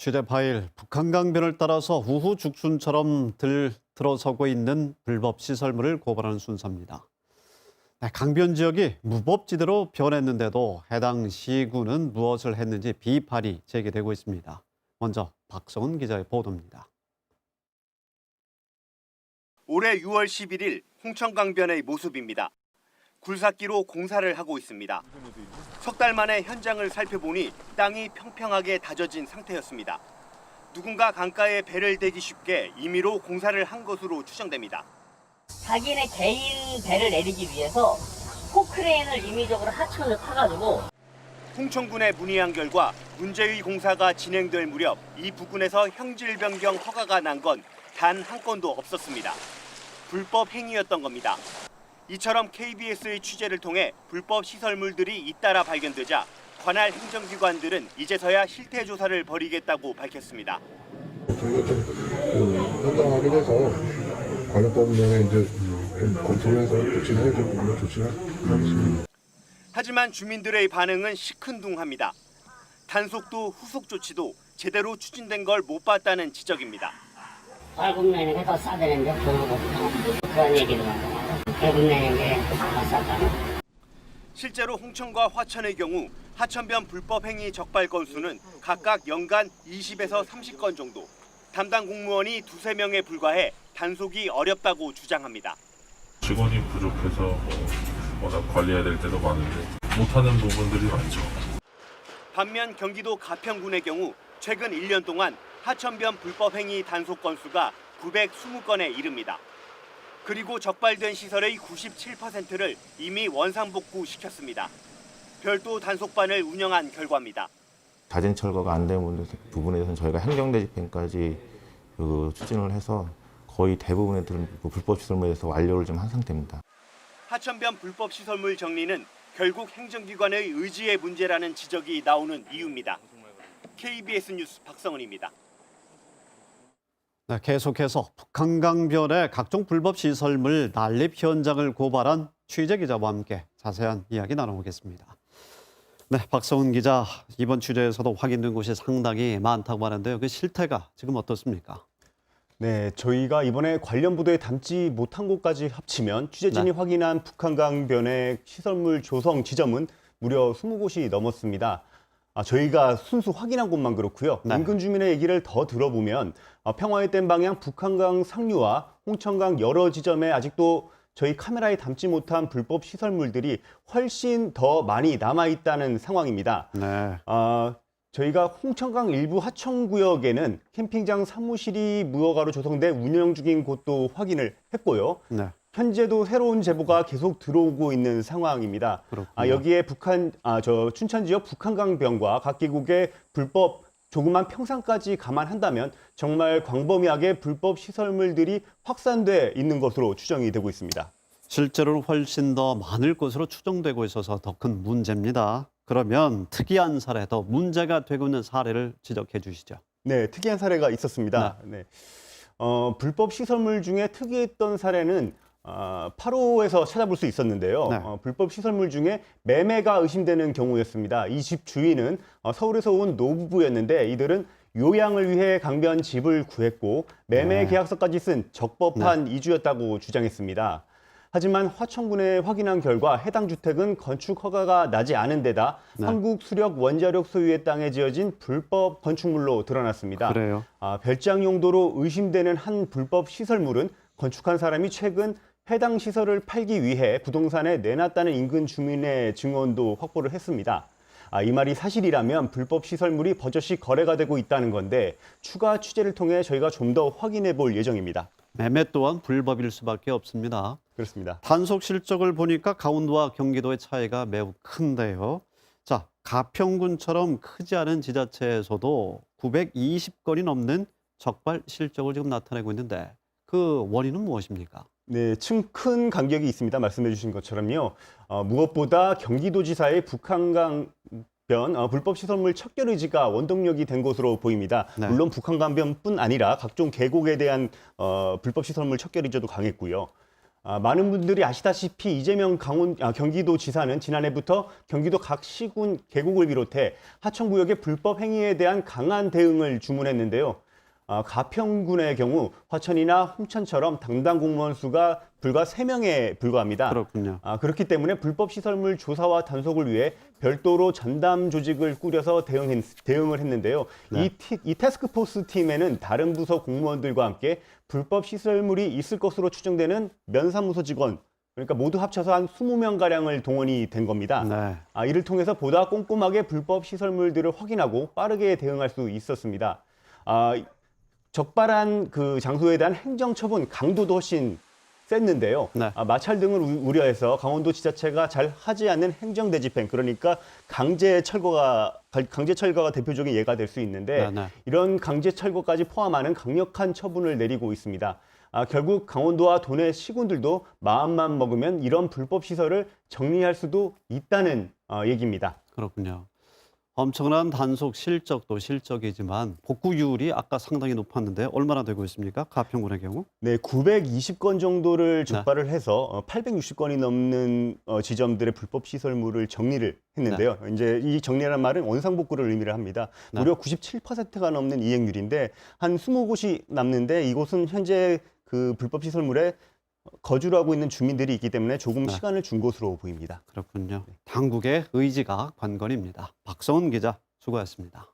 취재 파일, 북한 강변을 따라서 우후 죽순처럼 들어서고 있는 불법 시설물을 고발하는 순서입니다. 네, 강변 지역이 무법지대로 변했는데도 해당 시군은 무엇을 했는지 비판이 제기되고 있습니다. 먼저 박성훈 기자의 보도입니다. 올해 6월 11일 홍천강변의 모습입니다. 굴삭기로 공사를 하고 있습니다. 석 달 만에 현장을 살펴보니 땅이 평평하게 다져진 상태였습니다. 누군가 강가에 배를 대기 쉽게 임의로 공사를 한 것으로 추정됩니다. 자기네 개인 배를 내리기 위해서 포크레인을 임의적으로 하천을 파가지고 홍천군에 문의한 결과 문제의 공사가 진행될 무렵 이 부근에서 형질 변경 허가가 난 건 단 한 건도 없었습니다. 불법 행위였던 겁니다. 이처럼 KBS의 취재를 통해 불법 시설물들이 잇따라 발견되자 관할 행정기관들은 이제서야 실태 조사를 벌이겠다고 밝혔습니다. 저희가 좀 현장 확인해서 관련법령에 이제 검토를 해서 조치를 해야 되는 조치를 하겠습니다. 하지만 주민들의 반응은 시큰둥합니다. 단속도 후속 조치도 제대로 추진된 걸 못 봤다는 지적입니다. 빨간내는 게 더 싸대는데 그런 얘기를 하고 빨간내는 게 더 싸다. 실제로 홍천과 화천의 경우 하천변 불법 행위 적발 건수는 각각 연간 20에서 30건 정도. 담당 공무원이 두세 명에 불과해 단속이 어렵다고 주장합니다. 직원이 부족해서 워낙 관리해야 될 때도 많은데 못하는 부분들이 많죠. 반면 경기도 가평군의 경우 최근 1년 동안 하천변 불법 행위 단속 건수가 920건에 이릅니다. 그리고 적발된 시설의 97%를 이미 원상복구시켰습니다. 별도 단속반을 운영한 결과입니다. 자진 철거가 안 된 부분에 대해서는 저희가 행정대집행까지 추진을 해서 거의 대부분의 불법 시설물에 대해서 완료를 좀 한 상태입니다. 하천변 불법 시설물 정리는 결국 행정기관의 의지의 문제라는 지적이 나오는 이유입니다. KBS 뉴스 박성은입니다. 네, 계속해서 북한 강변의 각종 불법 시설물 난립 현장을 고발한 취재 기자와 함께 자세한 이야기 나눠보겠습니다. 네, 박성훈 기자, 이번 취재에서도 확인된 곳이 상당히 많다고 하는데요. 그 실태가 지금 어떻습니까? 네, 저희가 이번에 관련 부도에 담지 못한 곳까지 합치면 취재진이 확인한 북한 강변의 시설물 조성 지점은 무려 20곳이 넘었습니다. 저희가 순수 확인한 곳만 그렇고요. 인근 주민의 얘기를 더 들어보면 평화의 댐 방향 북한강 상류와 홍천강 여러 지점에 아직도 저희 카메라에 담지 못한 불법 시설물들이 훨씬 더 많이 남아있다는 상황입니다. 네. 저희가 홍천강 일부 하천구역에는 캠핑장 사무실이 무허가로 조성돼 운영 중인 곳도 확인을 했고요. 네. 현재도 새로운 제보가 계속 들어오고 있는 상황입니다. 여기에 춘천 지역 북한강변과 각 계곡의 불법 조그만 평상까지 감안한다면 정말 광범위하게 불법 시설물들이 확산돼 있는 것으로 추정이 되고 있습니다. 실제로는 훨씬 더 많을 것으로 추정되고 있어서 더 큰 문제입니다. 그러면 특이한 사례, 더 문제가 되고 있는 사례를 지적해 주시죠. 네, 특이한 사례가 있었습니다. 네. 불법 시설물 중에 특이했던 사례는 8호에서 찾아볼 수 있었는데요. 불법 시설물 중에 매매가 의심되는 경우였습니다. 이 집 주인은 서울에서 온 노부부였는데 이들은 요양을 위해 강변 집을 구했고 매매 계약서까지 쓴 적법한 이주였다고 주장했습니다. 하지만 화천군에 확인한 결과 해당 주택은 건축 허가가 나지 않은 데다 한국수력원자력 소유의 땅에 지어진 불법 건축물로 드러났습니다. 그래요? 별장 용도로 의심되는 한 불법 시설물은 건축한 사람이 최근 해당 시설을 팔기 위해 부동산에 내놨다는 인근 주민의 증언도 확보를 했습니다. 이 말이 사실이라면 불법 시설물이 버젓이 거래가 되고 있다는 건데 추가 취재를 통해 저희가 좀 더 확인해 볼 예정입니다. 매매 또한 불법일 수밖에 없습니다. 그렇습니다. 단속 실적을 보니까 강원도와 경기도의 차이가 매우 큰데요. 자, 가평군처럼 크지 않은 지자체에서도 920건이 넘는 적발 실적을 지금 나타내고 있는데 그 원인은 무엇입니까? 네, 큰 간격이 있습니다. 말씀해 주신 것처럼요. 무엇보다 경기도지사의 북한강 불법 시설물 척결 의지가 원동력이 된 것으로 보입니다. 물론 북한강변뿐 아니라 각종 계곡에 대한 불법 시설물 척결 의지도 강했고요. 많은 분들이 아시다시피 이재명 경기도지사는 지난해부터 경기도 각 시군 계곡을 비롯해 하천구역의 불법 행위에 대한 강한 대응을 주문했는데요. 가평군의 경우 화천이나 홍천처럼 담당 공무원 수가 불과 3명에 불과합니다. 그렇군요. 그렇기 때문에 불법 시설물 조사와 단속을 위해 별도로 전담 조직을 꾸려서 대응을 했는데요. 네. 이 태스크포스 팀에는 다른 부서 공무원들과 함께 불법 시설물이 있을 것으로 추정되는 면사무소 직원, 그러니까 모두 합쳐서 한 20명가량을 동원이 된 겁니다. 네. 이를 통해서 보다 꼼꼼하게 불법 시설물들을 확인하고 빠르게 대응할 수 있었습니다. 적발한 그 장소에 대한 행정처분 강도도 훨씬 셌는데요. 네. 마찰 등을 우려해서 강원도 지자체가 잘 하지 않는 행정대집행, 그러니까 강제 철거가 대표적인 예가 될 수 있는데 네, 네. 이런 강제 철거까지 포함하는 강력한 처분을 내리고 있습니다. 결국 강원도와 도내 시군들도 마음만 먹으면 이런 불법 시설을 정리할 수도 있다는 얘기입니다. 그렇군요. 엄청난 단속 실적도 실적이지만 복구율이 아까 상당히 높았는데 얼마나 되고 있습니까? 가평군의 경우? 네, 920건 정도를 적발을 해서 860건이 넘는 지점들의 불법 시설물을 정리를 했는데요. 이제 이 정리라는 말은 원상복구를 의미를 합니다. 무려 97%가 넘는 이행률인데 한 20곳이 남는데 이곳은 현재 그 불법 시설물에 거주를 하고 있는 주민들이 있기 때문에 조금 시간을 준 것으로 보입니다. 그렇군요. 당국의 의지가 관건입니다. 박성훈 기자 수고하셨습니다.